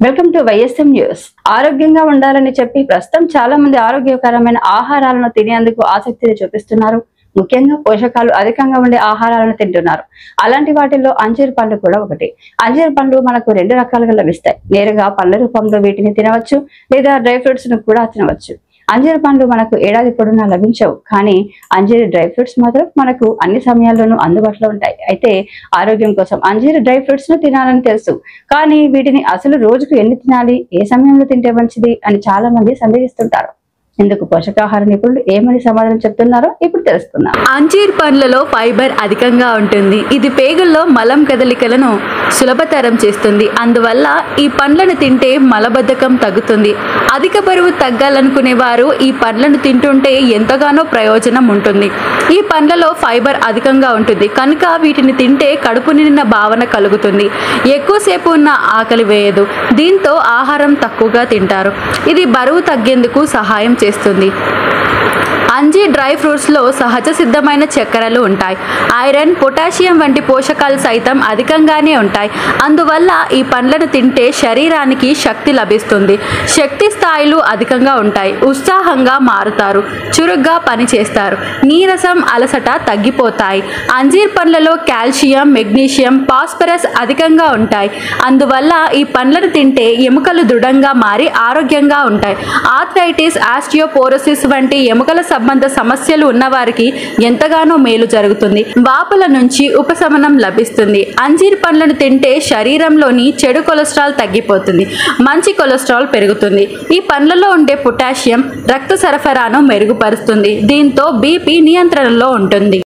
Welcome to YSM news. ఆరోగ్యంగా ఉండాలని చెప్పి ప్రస్తుతం చాలా మంది ఆరోగ్యకరమైన ఆహారాలను తినేందుకు ఆసక్తిని చూపిస్తున్నారు. ముఖ్యంగా పోషకాలు అధికంగా ఉండే ఆహారాలను తింటున్నారు. అలాంటి వాటిల్లో అంజీర్ పండ్లు కూడా ఒకటి. అంజీర్ పండ్లు మనకు రెండు రకాలుగా లభిస్తాయి. నేరుగా పండ్ల రూపంలో వీటిని తినవచ్చు, లేదా డ్రై ఫ్రూట్స్ ను కూడా తినవచ్చు. అంజీర్ పండ్లు మనకు ఏడాది పొడవునా లభించవు, కానీ అంజీర్ డ్రై ఫ్రూట్స్ మాత్రం మనకు అన్ని సమయాల్లోనూ అందుబాటులో ఉంటాయి. అయితే ఆరోగ్యం కోసం అంజీర్ డ్రై ఫ్రూట్స్ ను తినాలని తెలుసు, కానీ వీటిని అసలు రోజుకు ఎన్ని తినాలి, ఏ సమయంలో తింటే మంచిది అని చాలా మంది సందేహిస్తుంటారు. ఇందుకు పోషకాహార నిపుణులు ఏమని సమాధానం చెప్తున్నారో ఇప్పుడు తెలుసుకుందాం. అంజీర్ పండ్లలో ఫైబర్ అధికంగా ఉంటుంది. ఇది పేగుల్లో మలం కదలికలను సులభతరం చేస్తుంది. అందువల్ల ఈ పండ్లను తింటే మలబద్ధకం తగ్గుతుంది. అధిక బరువు తగ్గాలనుకునే వారు ఈ పండ్లను తింటుంటే ఎంతగానో ప్రయోజనం ఉంటుంది. ఈ పండ్లలో ఫైబర్ అధికంగా ఉంటుంది కనుక వీటిని తింటే కడుపు నిండిన భావన కలుగుతుంది. ఎక్కువసేపు ఉన్న ఆకలి వేయదు. దీంతో ఆహారం తక్కువగా తింటారు. ఇది బరువు తగ్గేందుకు సహాయం చేస్తుంది. అంజీర్ డ్రై ఫ్రూట్స్ లో సహజ సిద్ధమైన చక్కెరలు ఉంటాయి. ఐరన్, పొటాషియం వంటి పోషకాలు సైతం అధికంగానే ఉంటాయి. అందువల్ల ఈ పండ్లను తింటే శరీరానికి శక్తి లభిస్తుంది. శక్తి స్థాయిలు అధికంగా ఉంటాయి. ఉత్సాహంగా మారుతారు. చురుగ్గా పనిచేస్తారు. నీరసం, అలసట తగ్గిపోతాయి. అంజీర్ పండ్లలో కాల్షియం, మెగ్నీషియం, ఫాస్ఫరస్ అధికంగా ఉంటాయి. అందువల్ల ఈ పండ్లను తింటే ఎముకలు దృఢంగా మారి ఆరోగ్యంగా ఉంటాయి. ఆర్థరైటిస్, ఆస్టియోపోరోసిస్ వంటి ఎముకల సంబంధ సమస్యలు ఉన్నవారికి ఎంతగానో మేలు జరుగుతుంది. వాపుల నుంచి ఉపశమనం లభిస్తుంది. అంజీర్ పండ్లను తింటే శరీరంలోని చెడు కొలెస్ట్రాల్ తగ్గిపోతుంది. మంచి కొలెస్ట్రాల్ పెరుగుతుంది. ఈ పండ్లలో ఉండే పొటాషియం రక్త సరఫరాను మెరుగుపరుస్తుంది. దీంతో బీపీ నియంత్రణలో ఉంటుంది.